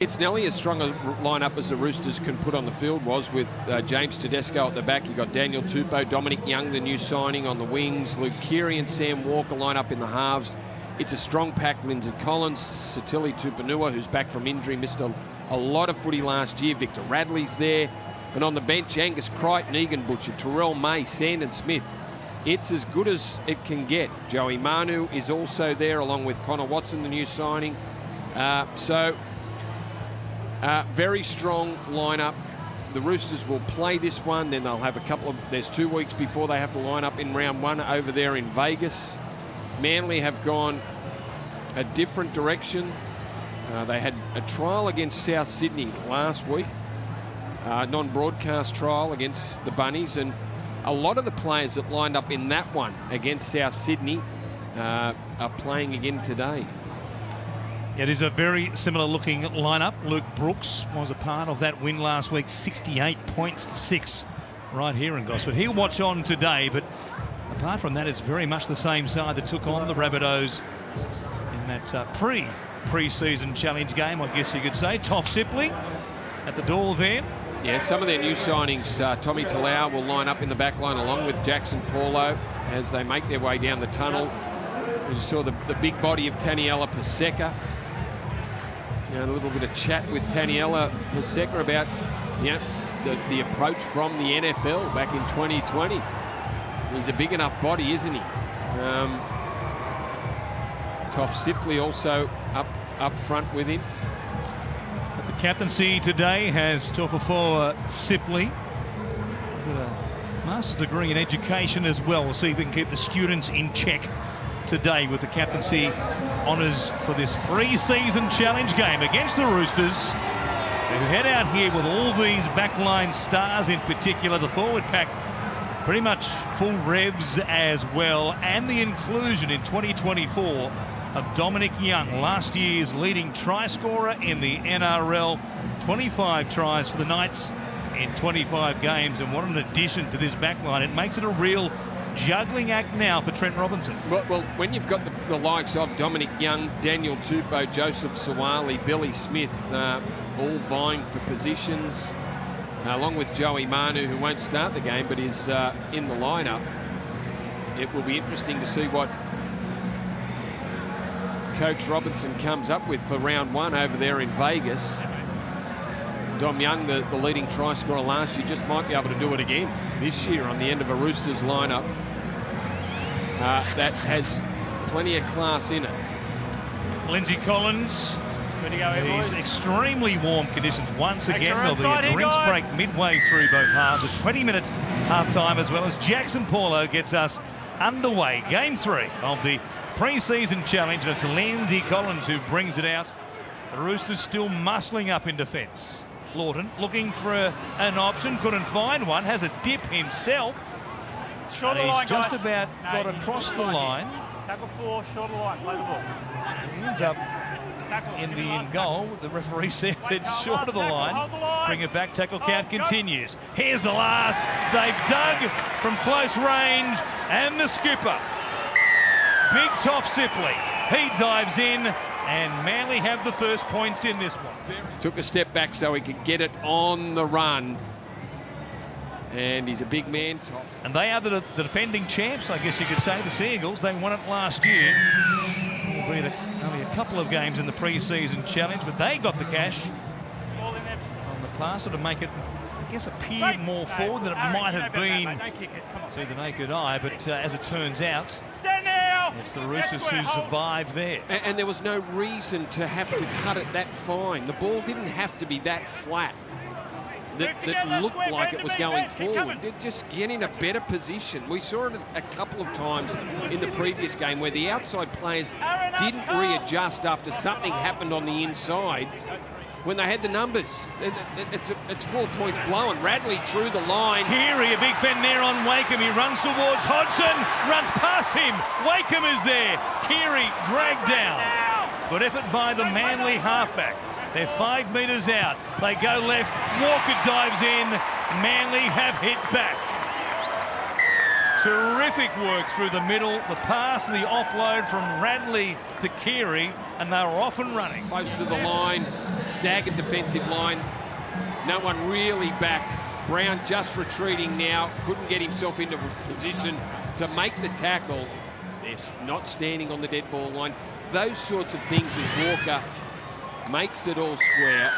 It's nearly as strong a lineup as the Roosters can put on the field was with James Tedesco at the back. You've got Daniel Tupou, Dominic Young, the new signing on the wings, Luke Keary and Sam Walker line up in the halves. It's a strong pack. Lindsay Collins, Satili Tupanua, who's back from injury, missed a lot of footy last year. Victor Radley's there. And on the bench, Angus Crichton, Egan Butcher, Terrell May, Sandon Smith. It's as good as it can get. Joey Manu is also there, along with Connor Watson, the new signing. Very strong lineup. The Roosters will play this one, then they'll have there's 2 weeks before they have to line up in round 1 over there in Vegas. Manly have gone a different direction. They had a trial against South Sydney last week, non-broadcast trial against the Bunnies, and a lot of the players that lined up in that one against South Sydney are playing again today. It is a very similar looking lineup. Luke Brooks was a part of that win last week, 68 points to 6 right here in Gosford. He'll watch on today, but apart from that, it's very much the same side that took on the Rabbitohs in that pre-season challenge game, I guess you could say. Toff Sipley at the door there. Yeah, some of their new signings, Tommy Talau will line up in the back line along with Jackson Paulo as they make their way down the tunnel. You saw the big body of Taniela Paseka. You know, a little bit of chat with Taniela Paseka about, you know, the approach from the NFL back in 2020. He's a big enough body, isn't he? Toff Sipley also up front with him. But the captaincy today has Tofafoa Sipley. Got a master's degree in education as well. We'll see if we can keep the students in check today with the captaincy honours for this pre-season challenge game against the Roosters, who head out here with all these backline stars, in particular the forward pack pretty much full revs as well, and the inclusion in 2024 of Dominic Young, last year's leading try scorer in the NRL, 25 tries for the Knights in 25 games, and what an addition to this backline. It makes it a real juggling act now for Trent Robinson. Well, when you've got the likes of Dominic Young, Daniel Tupou, Joseph Sawali, Billy Smith, all vying for positions, along with Joey Manu, who won't start the game but is in the lineup, it will be interesting to see what Coach Robinson comes up with for round 1 over there in Vegas. Dom Young, the leading try scorer last year, just might be able to do it again this year on the end of a Roosters lineup that has plenty of class in it. Lindsay Collins. Good to go, These extremely warm conditions once again. There'll be a drinks break midway through both halves. A 20-minute half-time, as well as Jackson Paulo gets us underway. Game 3 of the pre-season challenge, and it's Lindsay Collins who brings it out. The Roosters still muscling up in defence. Lawton looking for an option, couldn't find one, has a dip himself. Short and the line, he's just guys. about got across the line. Tackle 4, short the line, play the ball. He ends up in the end goal. The referee says it's short of the line. Bring it back, tackle count continues. Here's the last. They've dug from close range, and the skipper, Big Toff Sipley, he dives in, and Manly have the first points in this one. Took a step back so he could get it on the run. And he's a big man. And they are the defending champs, I guess you could say, the Seagulls. They won it last year. It'll be only a couple of games in the pre-season challenge, but they got the cash on the plaster to make it, I guess, appear more forward than it might have been to the naked eye. But as it turns out, it's the Roosters who survived there. And there was no reason to have to cut it that fine. The ball didn't have to be that flat. That looked like it was going forward. Just get in a better position. We saw it a couple of times in the previous game where the outside players didn't readjust after something happened on the inside when they had the numbers. It's 4 points blowing. Radley through the line. Keary, a big fend there on Wakeham. He runs towards Hodgson, runs past him. Wakeham is there. Keary dragged down. Good effort by the Manly halfback. They're 5 metres out. They go left. Walker dives in. Manly have hit back. Terrific work through the middle. The pass and the offload from Radley to Keary, and they were off and running. Close to the line. staggered defensive line. No one really back. Brown just retreating now. Couldn't get himself into a position to make the tackle. They're not standing on the dead ball line. Those sorts of things as Walker makes it all square.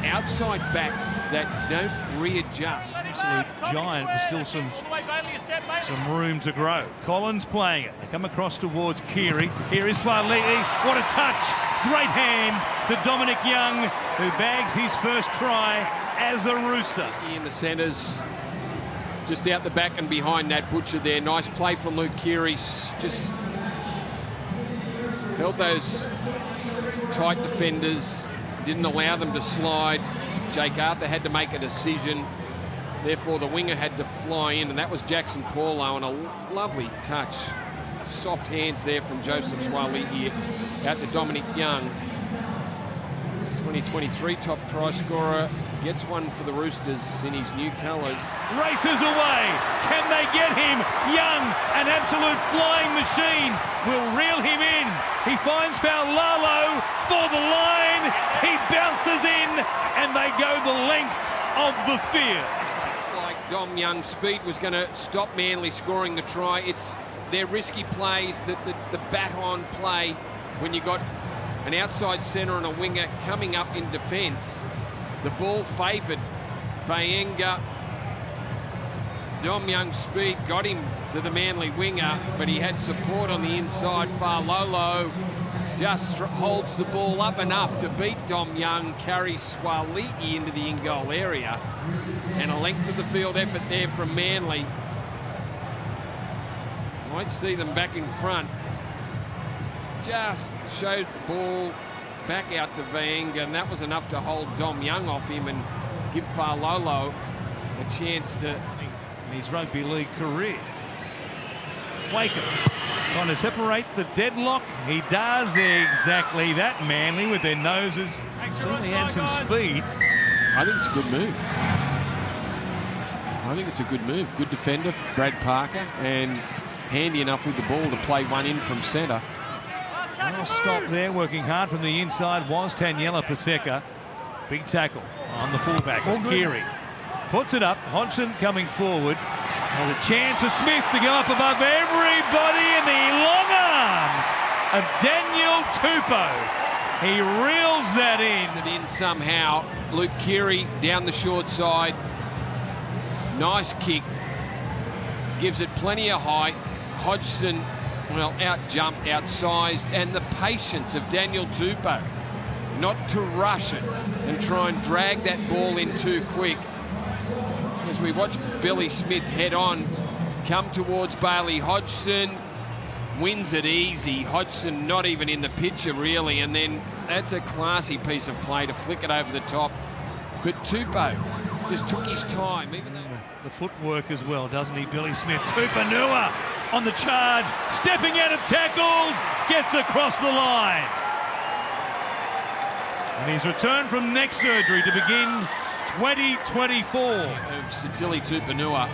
Outside backs that don't readjust. Absolute giant with still some room to grow. Collins playing it. They come across towards Keary. Here is Swaliti. What a touch. Great hands to Dominic Young, who bags his first try as a Rooster. In the centres, just out the back and behind that Butcher there. Nice play from Luke Keary. Just held those tight defenders. Didn't allow them to slide. Jake Arthur had to make a decision. Therefore, the winger had to fly in, and that was Jackson Paulo, and a lovely touch. Soft hands there from Joseph Swaliti out to Dominic Young. 2023 top try scorer. Gets one for the Roosters in his new colours. Races away. Can they get him? Young, an absolute flying machine, will reel him in. He finds Faulalo for the line. He bounces in, and they go the length of the field. Like Dom Young's speed was going to stop Manly scoring the try. It's their risky plays, the bat-on play when you got an outside centre and a winger coming up in defence. The ball favoured Warringah. Dom Young's speed got him to the Manly winger, but he had support on the inside. Faulalo just holds the ball up enough to beat Dom Young, carries Swaliti into the in-goal area, and a length of the field effort there from Manly. Might see them back in front. Just showed the ball back out to Warringah, and that was enough to hold Dom Young off him and give Faulalo a chance to... in his rugby league career. Wakeham trying to separate the deadlock. He does exactly that. Manly with their noses certainly had some speed. I think it's a good move. I think it's a good move. Good defender, Brad Parker, and handy enough with the ball to play one in from centre. Well, stop there, working hard from the inside was Taniela Paseka. Big tackle on the fullback. It's Keary. Puts it up. Hodgson coming forward. And a chance for Smith to go up above everybody in the long arms of Daniel Tupou. He reels that in. Somehow. Luke Keary down the short side. Nice kick. Gives it plenty of height. Hodgson, well, out-jumped, outsized, and the patience of Daniel Tupou not to rush it and try and drag that ball in too quick. As we watch Billy Smith head on, come towards Bailey Hodgson, wins it easy. Hodgson not even in the picture really, and then that's a classy piece of play to flick it over the top. But Tupou just took his time, even though... The footwork as well, doesn't he, Billy Smith? Tupanua on the charge, stepping out of tackles, gets across the line. And he's returned from neck surgery to begin 2024. Of Sitili Tupanua.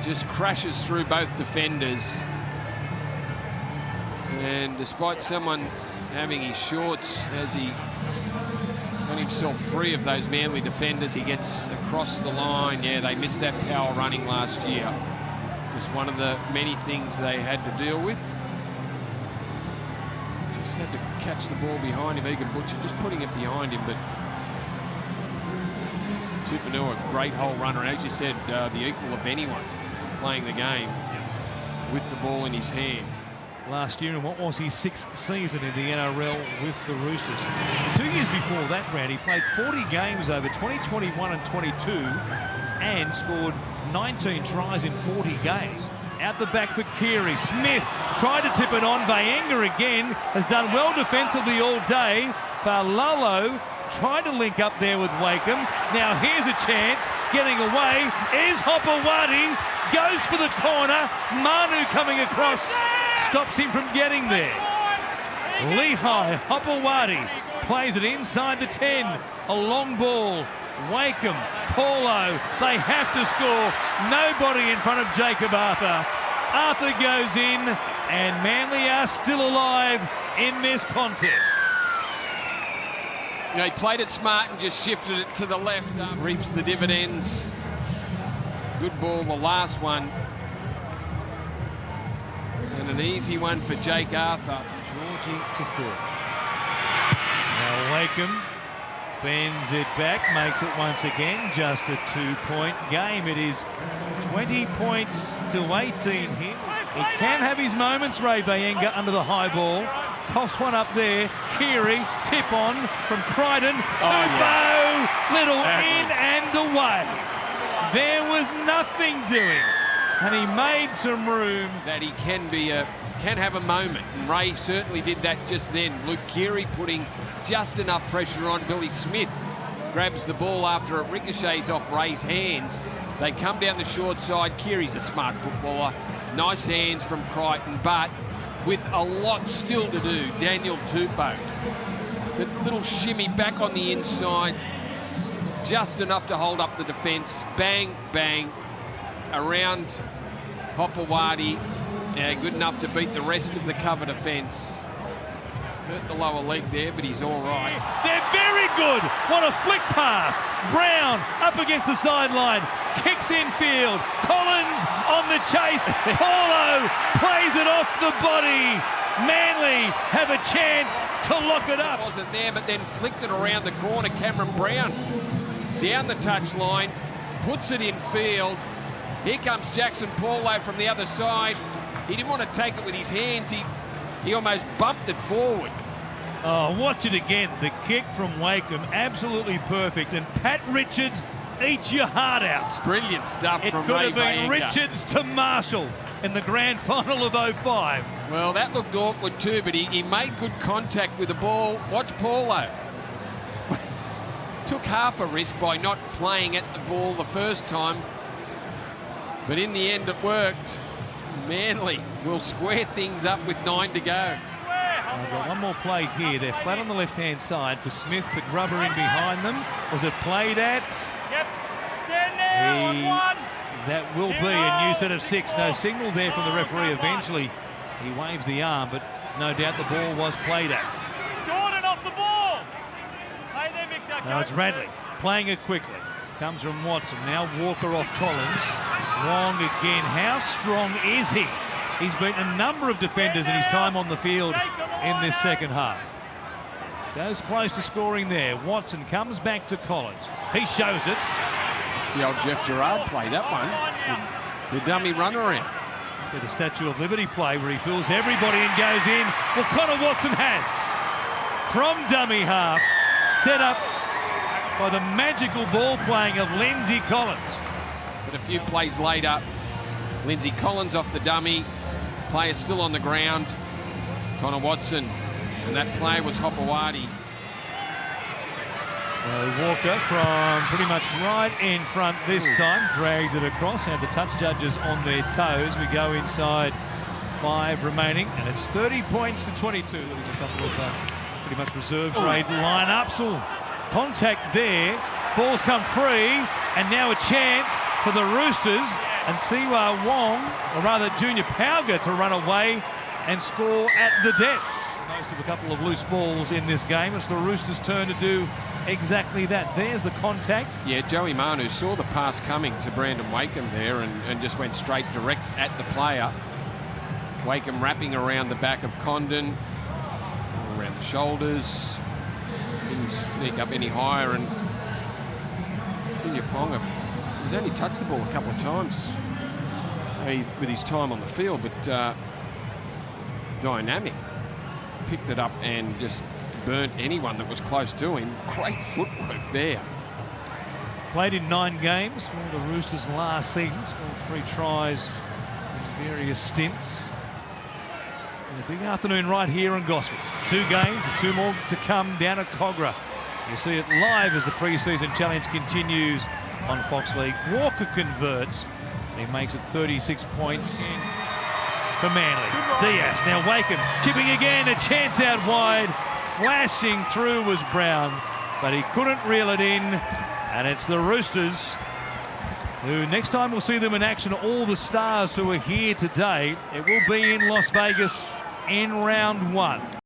Just crashes through both defenders. And despite someone having his shorts as he got himself free of those Manly defenders, he gets across the line. Yeah, they missed that power running last year. Just one of the many things they had to deal with. Just had to catch the ball behind him. Egan Butcher just putting it behind him, but Tupanua, a great hole runner. As you said, the equal of anyone playing the game with the ball in his hand. Last year, and what was his 6th season in the NRL with the Roosters. 2 years before that, Brad, he played 40 games over 2021 and 22 and scored 19 tries in 40 games. Out the back for Keary. Smith tried to tip it on. Warringah again has done well defensively all day. Faulalo tried to link up there with Wakeham. Now here's a chance. Getting away is Hopewadi. Goes for the corner. Manu coming across. Stops him from getting there. Lehigh Hopewadi plays it inside the 10. A long ball. Wakeham, Paulo, they have to score. Nobody in front of Jacob Arthur. Arthur goes in, and Manly are still alive in this contest. He played it smart and just shifted it to the left. Reaps the dividends. Good ball, the last one. And an easy one for Jake Arthur. Georgie to full. Now Wakeham bends it back, makes it once again just a 2-point game. It is 20 points to 18 here. He can have his moments, Ray Bayenga under the high ball. Pops one up there. Keary, tip on from Crichton. Tupou, little in and away. There was nothing doing, and he made some room. That he can have a moment, and Ray certainly did that just then. Luke Keary putting just enough pressure on. Billy Smith grabs the ball after it ricochets off Ray's hands. They come down the short side. Keary's a smart footballer. Nice hands from Crichton, but with a lot still to do. Daniel Tupou, the little shimmy back on the inside, just enough to hold up the defence. Bang, bang, around Hopewadi. Good enough to beat the rest of the cover defence. Hurt the lower leg there, but he's all right. They're very good. What a flick pass. Brown up against the sideline. Kicks infield. Collins on the chase. Paulo plays it off the body. Manly have a chance to lock it up. Wasn't there, but then flicked it around the corner. Cameron Brown down the touchline, puts it in field. Here comes Jackson Paulo from the other side. He didn't want to take it with his hands. He almost bumped it forward. Oh, watch it again. The kick from Wakeham, absolutely perfect. And Pat Richards eats your heart out. Brilliant stuff from Ray It could have been Bayenga. Richards to Marshall in the grand final of 05. Well, that looked awkward too, but he made good contact with the ball. Watch Paulo. Took half a risk by not playing at the ball the first time, but in the end it worked. Manly will square things up with 9 to go. I've got one more play here. They're flat on the left-hand side for Smith, but Grubber in behind them. Was it played at? Yep. Stand there on one. That will be a new set of 6. No signal there from the referee. Eventually, he waves the arm, but no doubt the ball was played at. Gordon off the ball. Play there, Victor. Now it's Radley playing it quickly. Comes from Watson. Now Walker off Collins. Wong again. How strong is he? He's beaten a number of defenders in his time on the field in this second half. Goes close to scoring there. Watson comes back to Collins. He shows it. See old Jeff Gerard play that one. The dummy run around. Bit of Statue of Liberty play where he fools everybody and goes in. Well, Connor Watson has. From dummy half. Set up by the magical ball playing of Lindsay Collins. But a few plays later, Lindsay Collins off the dummy. Player still on the ground. Connor Watson. And that play was Hopewadi. Walker from pretty much right in front this time. Dragged it across. Had the touch judges on their toes. We go inside 5 remaining. And it's 30 points to 22. There's a couple of pretty much reserve grade lineups. Contact there. Ball's come free. And now a chance for the Roosters and Siwa Wong, or rather Junior Pauga, to run away and score at the death. Most of a couple of loose balls in this game. It's the Roosters' turn to do exactly that. There's the contact. Yeah, Joey Manu saw the pass coming to Brandon Wakeham there and just went straight direct at the player. Wakeham wrapping around the back of Condon, around the shoulders. Didn't sneak up any higher, and Junior Ponga, he's only touched the ball a couple of times with his time on the field, but dynamic. Picked it up and just burnt anyone that was close to him. Great footwork there. Played in 9 games for the Roosters last season. Scored 3 tries in various stints. And a big afternoon right here in Gosford. 2 games, 2 more to come down at Cogra. You see it live as the pre-season challenge continues on Fox League. Walker converts. He makes it 36 points for Manly. Diaz now Wakeham chipping again, a chance out wide. Flashing through was Brown, but he couldn't reel it in. And it's the Roosters who next time we'll see them in action. All the stars who are here today. It will be in Las Vegas in round 1.